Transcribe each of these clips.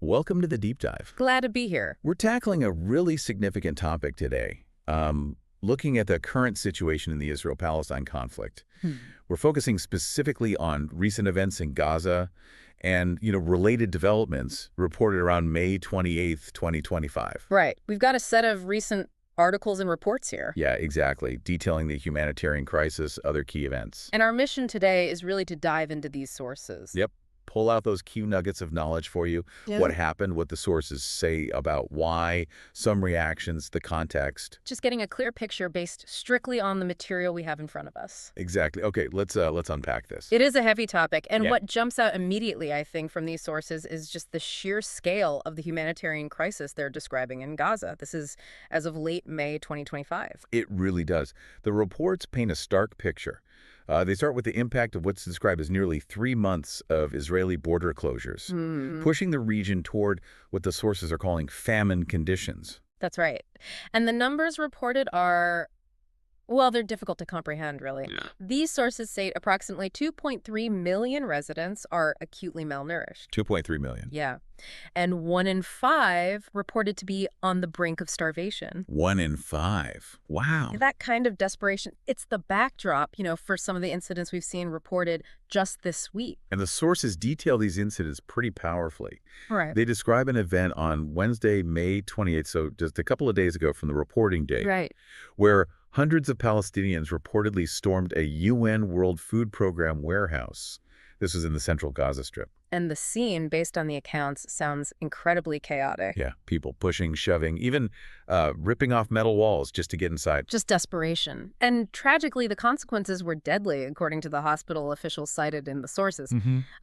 Welcome to the Deep Dive. Glad to be here. We're tackling a really significant topic today, looking at the current situation in the Israel-Palestine conflict. We're focusing specifically on recent events in Gaza and, related developments reported around May 28th, 2025. Right. We've got a set of recent articles and reports here. Yeah, exactly. Detailing the humanitarian crisis, other key events. And our mission today is really to dive into these sources. Yep. Pull out those key nuggets of knowledge for you. Yeah. What happened, what the sources say about why, some reactions, the context. Just getting a clear picture based strictly on the material we have in front of us. Exactly. Okay, let's unpack this. It is a heavy topic, and Yeah. what jumps out immediately, I think, from these sources is just the sheer scale of the humanitarian crisis they're describing in Gaza. This is as of late May 2025. It really does. The reports paint a stark picture. They start with the impact of what's described as nearly 3 months of Israeli border closures, pushing the region toward what the sources are calling famine conditions. That's right. And the numbers reported are, well, they're difficult to comprehend, really. Yeah. These sources state approximately 2.3 million residents are acutely malnourished. 2.3 million. Yeah. And 1 in 5 reported to be on the brink of starvation. 1 in 5. Wow. That kind of desperation, it's the backdrop, for some of the incidents we've seen reported just this week. And the sources detail these incidents pretty powerfully. Right. They describe an event on Wednesday, May 28th, so just a couple of days ago from the reporting date, Right. where hundreds of Palestinians reportedly stormed a UN World Food Program warehouse. This was in the central Gaza Strip. And the scene, based on the accounts, sounds incredibly chaotic. Yeah, people pushing, shoving, even ripping off metal walls just to get inside. Just desperation. And tragically, the consequences were deadly, according to the hospital officials cited in the sources.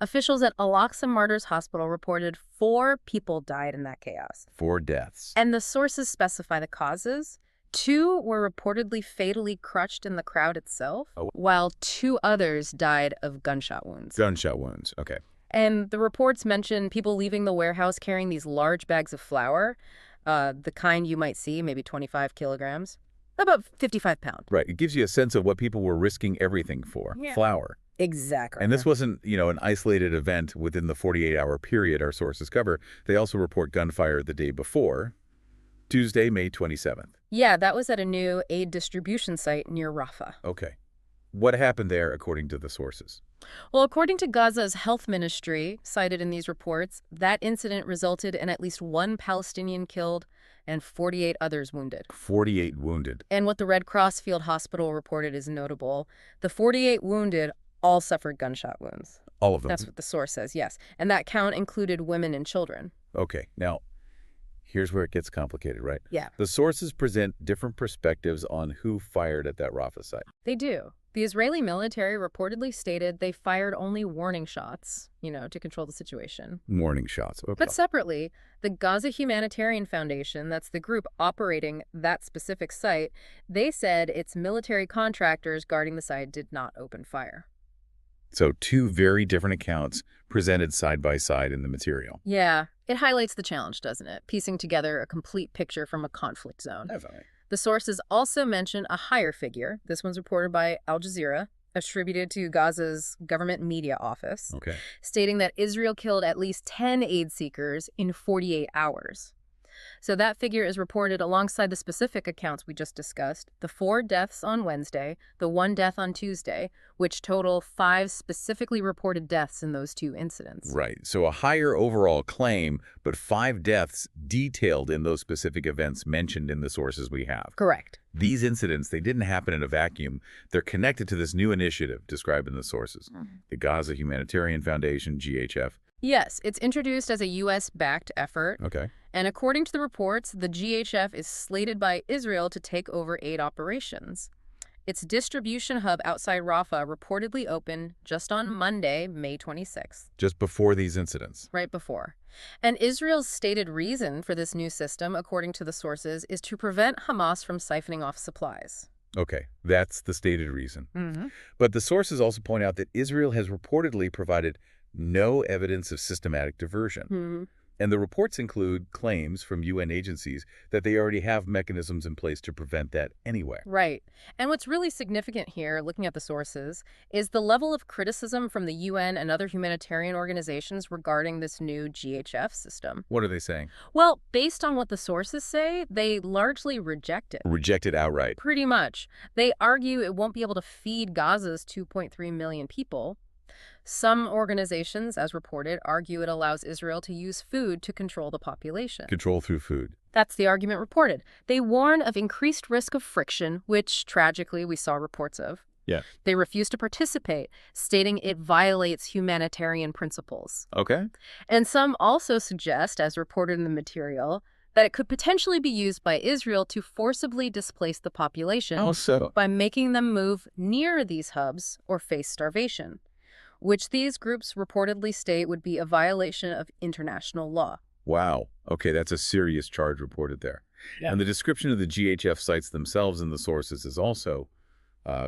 Officials at Al-Aqsa Martyrs Hospital reported 4 people died in that chaos. 4 deaths. And the sources specify the causes. 2 were reportedly fatally crushed in the crowd itself, while 2 others died of gunshot wounds. Gunshot wounds, okay. And the reports mention people leaving the warehouse carrying these large bags of flour, the kind you might see, maybe 25 kilograms, about 55 pounds. Right, it gives you a sense of what people were risking everything for. Yeah. Flour. Exactly. And this wasn't, an isolated event within the 48-hour period our sources cover. They also report gunfire the day before, Tuesday, May 27th. Yeah, that was at a new aid distribution site near Rafah. Okay. What happened there according to the sources? Well, according to Gaza's health ministry, cited in these reports, that incident resulted in at least 1 Palestinian killed and 48 others wounded. 48 wounded. And what the Red Cross Field Hospital reported is notable. The 48 wounded all suffered gunshot wounds. All of them? That's what the source says, yes. And that count included women and children. Okay. Now, here's where it gets complicated, right? Yeah. The sources present different perspectives on who fired at that Rafah site. They do. The Israeli military reportedly stated they fired only warning shots, to control the situation. Warning shots. Okay. But separately, the Gaza Humanitarian Foundation, that's the group operating that specific site, they said its military contractors guarding the site did not open fire. So 2 very different accounts presented side by side in the material. Yeah, it highlights the challenge, doesn't it? Piecing together a complete picture from a conflict zone. Definitely. The sources also mention a higher figure. This one's reported by Al Jazeera, attributed to Gaza's government media office, Okay. stating that Israel killed at least 10 aid seekers in 48 hours. So that figure is reported alongside the specific accounts we just discussed, the 4 deaths on Wednesday, the 1 death on Tuesday, which total 5 specifically reported deaths in those 2 incidents. Right. So a higher overall claim, but 5 deaths detailed in those specific events mentioned in the sources we have. Correct. These incidents, they didn't happen in a vacuum. They're connected to this new initiative described in the sources. The Gaza Humanitarian Foundation, GHF. Yes, it's introduced as a U.S.-backed effort. Okay. And according to the reports, the GHF is slated by Israel to take over aid operations. Its distribution hub outside Rafah reportedly opened just on Monday, May 26th. Just before these incidents. Right before. And Israel's stated reason for this new system, according to the sources, is to prevent Hamas from siphoning off supplies. Okay, that's the stated reason. But the sources also point out that Israel has reportedly provided no evidence of systematic diversion. And the reports include claims from UN agencies that they already have mechanisms in place to prevent that anyway. Right. And what's really significant here, looking at the sources, is the level of criticism from the UN and other humanitarian organizations regarding this new GHF system. What are they saying? Well, based on what the sources say, they largely reject it. Reject it outright. Pretty much. They argue it won't be able to feed Gaza's 2.3 million people. Some organizations, as reported, argue it allows Israel to use food to control the population. Control through food. That's the argument reported. They warn of increased risk of friction, which, tragically, we saw reports of. Yeah. They refuse to participate, stating it violates humanitarian principles. Okay. And some also suggest, as reported in the material, that it could potentially be used by Israel to forcibly displace the population by making them move near these hubs or face starvation, which these groups reportedly state would be a violation of international law. Wow. Okay, that's a serious charge reported there. Yeah. And the description of the GHF sites themselves in the sources is also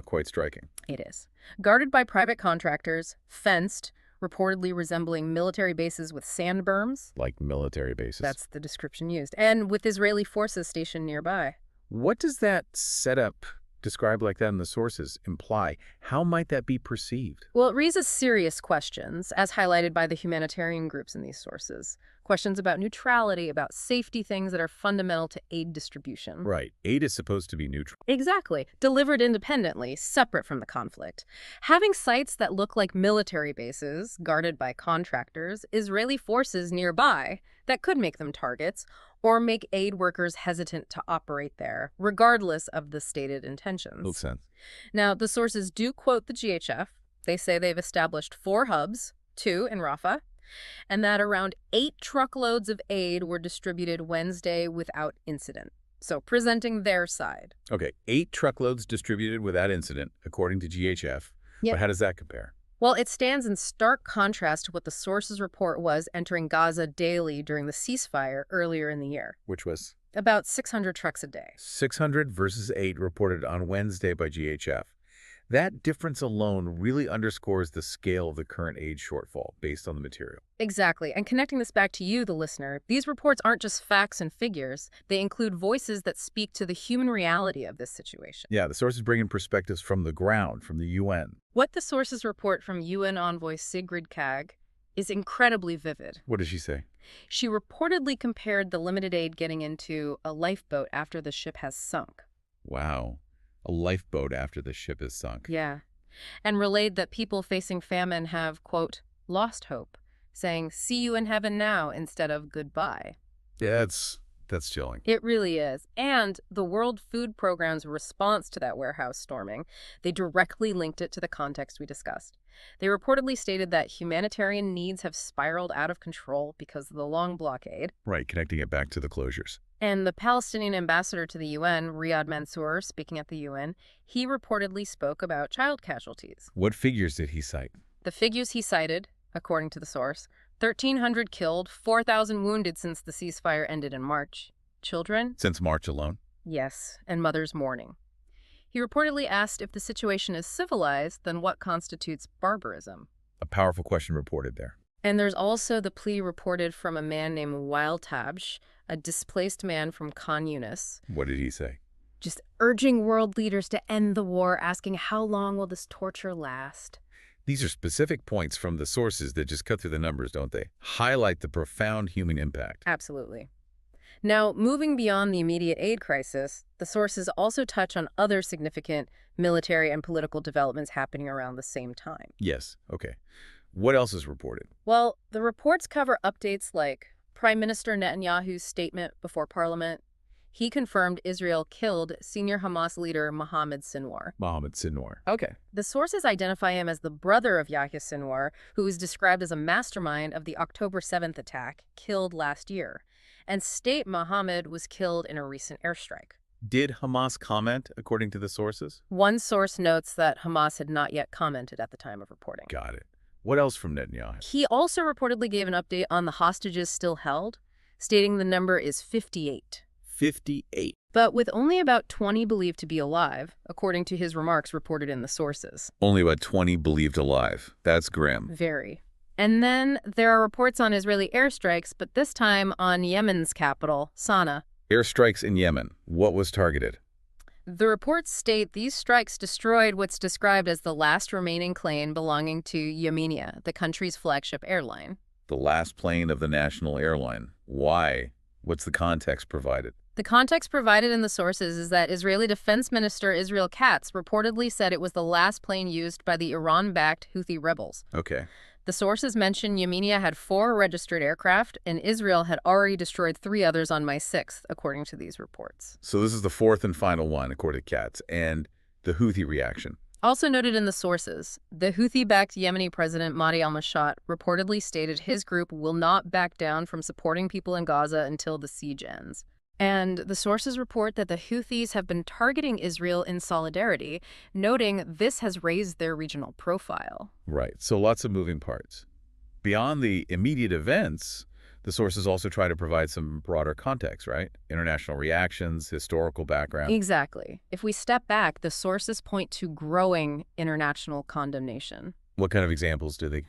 quite striking. It is. Guarded by private contractors, fenced, reportedly resembling military bases with sand berms. Like military bases. That's the description used. And with Israeli forces stationed nearby. What does that setup described like that in the sources imply? How might that be perceived? Well, it raises serious questions, as highlighted by the humanitarian groups in these sources. Questions about neutrality, about safety, things that are fundamental to aid distribution. Right. Aid is supposed to be neutral. Exactly. Delivered independently, separate from the conflict. Having sites that look like military bases, guarded by contractors, Israeli forces nearby, that could make them targets, or make aid workers hesitant to operate there, regardless of the stated intentions. Makes sense. Now, the sources do quote the GHF. They say they've established 4 hubs, 2 in Rafah, and that around 8 truckloads of aid were distributed Wednesday without incident. So presenting their side. Okay, 8 truckloads distributed without incident, according to GHF. Yep. But how does that compare? Well, it stands in stark contrast to what the sources report was entering Gaza daily during the ceasefire earlier in the year. Which was? About 600 trucks a day. 600 versus 8 reported on Wednesday by GHF. That difference alone really underscores the scale of the current aid shortfall based on the material. Exactly. And connecting this back to you, the listener, these reports aren't just facts and figures. They include voices that speak to the human reality of this situation. Yeah, the sources bring in perspectives from the ground, from the UN. What the sources report from UN envoy Sigrid Kaag is incredibly vivid. What does she say? She reportedly compared the limited aid getting into a lifeboat after the ship has sunk. Wow. A lifeboat after the ship is sunk. Yeah. And relayed that people facing famine have, quote, lost hope, saying, see you in heaven now instead of goodbye. Yeah, that's chilling. It really is. And the World Food Programme's response to that warehouse storming, they directly linked it to the context we discussed. They reportedly stated that humanitarian needs have spiraled out of control because of the long blockade. Right, connecting it back to the closures. And the Palestinian ambassador to the UN, Riyad Mansour, speaking at the UN, he reportedly spoke about child casualties. What figures did he cite? The figures he cited, according to the source, 1,300 killed, 4,000 wounded since the ceasefire ended in March. Children? Since March alone? Yes, and mothers mourning. He reportedly asked if the situation is civilized, then what constitutes barbarism? A powerful question reported there. And there's also the plea reported from a man named Wael Tabsh, a displaced man from Khan Yunis. What did he say? Just urging world leaders to end the war, asking how long will this torture last? These are specific points from the sources that just cut through the numbers, don't they? Highlight the profound human impact. Absolutely. Now, moving beyond the immediate aid crisis, the sources also touch on other significant military and political developments happening around the same time. Yes, okay. What else is reported? Well, the reports cover updates like Prime Minister Netanyahu's statement before Parliament. He confirmed Israel killed senior Hamas leader Mohammed Sinwar. Mohammed Sinwar. Okay. The sources identify him as the brother of Yahya Sinwar, who is described as a mastermind of the October 7th attack, killed last year, and state Mohammed was killed in a recent airstrike. Did Hamas comment, according to the sources? One source notes that Hamas had not yet commented at the time of reporting. Got it. What else from Netanyahu? He also reportedly gave an update on the hostages still held, stating the number is 58. 58. But with only about 20 believed to be alive, according to his remarks reported in the sources. Only about 20 believed alive. That's grim. Very. And then there are reports on Israeli airstrikes, but this time on Yemen's capital, Sana'a. Airstrikes in Yemen. What was targeted? The reports state these strikes destroyed what's described as the last remaining plane belonging to Yemenia, the country's flagship airline. The last plane of the national airline. Why? What's the context provided? The context provided in the sources is that Israeli Defense Minister Israel Katz reportedly said it was the last plane used by the Iran-backed Houthi rebels. Okay. The sources mention Yemenia had 4 registered aircraft, and Israel had already destroyed 3 others on May 6th, according to these reports. So this is the fourth and final one, according to Katz, and the Houthi reaction. Also noted in the sources, the Houthi-backed Yemeni president Mahdi al-Mashat reportedly stated his group will not back down from supporting people in Gaza until the siege ends. And the sources report that the Houthis have been targeting Israel in solidarity, noting this has raised their regional profile. Right, so lots of moving parts. Beyond the immediate events, the sources also try to provide some broader context, right? International reactions, historical background. Exactly. If we step back, the sources point to growing international condemnation. What kind of examples do they?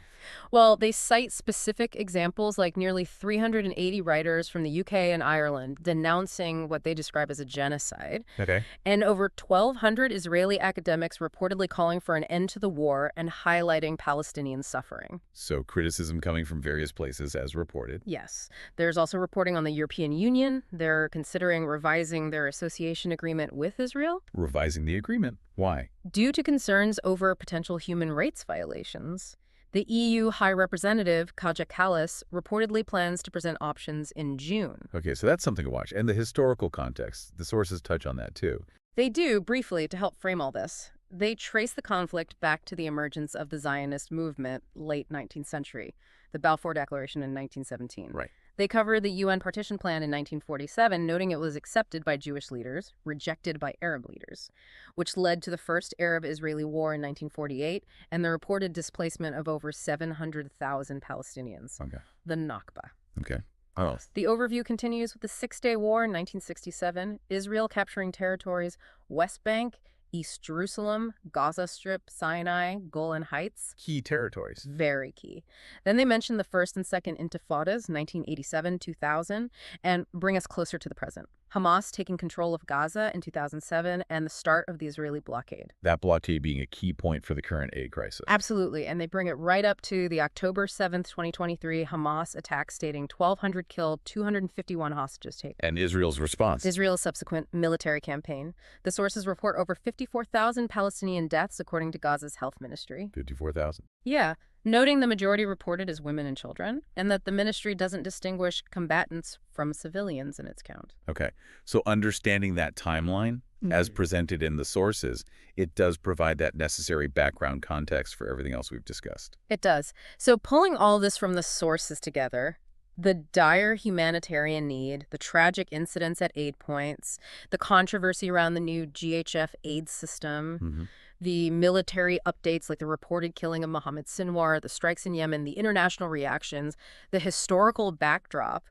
Well, they cite specific examples like nearly 380 writers from the UK and Ireland denouncing what they describe as a genocide, Okay. and over 1,200 Israeli academics reportedly calling for an end to the war and highlighting Palestinian suffering. So criticism coming from various places as reported. Yes. There's also reporting on the European Union. They're considering revising their association agreement with Israel Revising the agreement. Why? due to concerns over potential human rights violations. The EU High Representative, Kaja Kallas, reportedly plans to present options in June. Okay, so that's something to watch. And the historical context, the sources touch on that too. They do, briefly, to help frame all this. They trace the conflict back to the emergence of the Zionist movement, late 19th century, the Balfour Declaration in 1917. Right. They cover the UN partition plan in 1947, noting it was accepted by Jewish leaders, rejected by Arab leaders, which led to the first Arab-Israeli war in 1948 and the reported displacement of over 700,000 Palestinians, Okay. the Nakba. Okay. Oh, The overview continues with the Six-Day War in 1967, Israel capturing territories West Bank, East Jerusalem, Gaza Strip, Sinai, Golan Heights. key territories. Very key. Then they mention the first and second intifadas, 1987-2000, and bring us closer to the present. Hamas taking control of Gaza in 2007 and the start of the Israeli blockade. That blockade being a key point for the current aid crisis. Absolutely, and they bring it right up to the October 7th, 2023 Hamas attack stating 1,200 killed, 251 hostages taken. And Israel's response. Israel's subsequent military campaign. The sources report over 54,000 Palestinian deaths, according to Gaza's health ministry. 54,000. Yeah, noting the majority reported as women and children, and that the ministry doesn't distinguish combatants from civilians in its count. Okay. So understanding that timeline as presented in the sources, it does provide that necessary background context for everything else we've discussed. It does. So pulling all this from the sources together, the dire humanitarian need, the tragic incidents at aid points, the controversy around the new GHF aid system, the military updates like the reported killing of Mohammed Sinwar, the strikes in Yemen, the international reactions, the historical backdrop,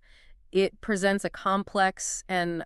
it presents a complex and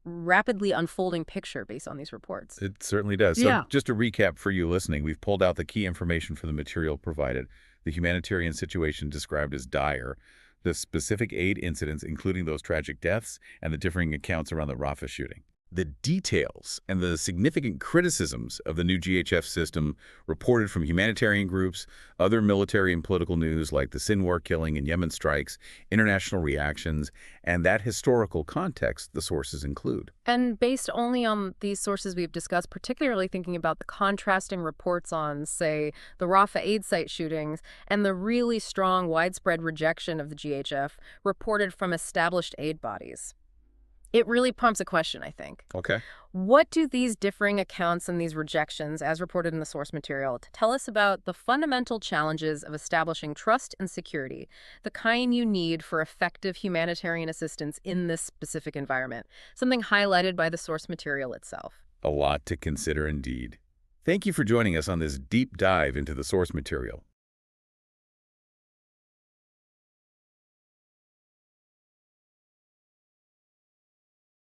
rapidly unfolding picture based on these reports. It certainly does. Yeah. So just to recap for you listening, we've pulled out the key information for the material provided, the humanitarian situation described as dire, the specific aid incidents, including those tragic deaths, and the differing accounts around the Rafah shooting. The details and the significant criticisms of the new GHF system reported from humanitarian groups, other military and political news like the Sinwar killing and Yemen strikes, international reactions, and that historical context the sources include. And based only on these sources we've discussed, particularly thinking about the contrasting reports on, say, the Rafah aid site shootings and the really strong widespread rejection of the GHF reported from established aid bodies. It really prompts a question, I think. Okay. What do these differing accounts and these rejections, as reported in the source material, tell us about the fundamental challenges of establishing trust and security, the kind you need for effective humanitarian assistance in this specific environment, something highlighted by the source material itself? A lot to consider indeed. Thank you for joining us on this deep dive into the source material.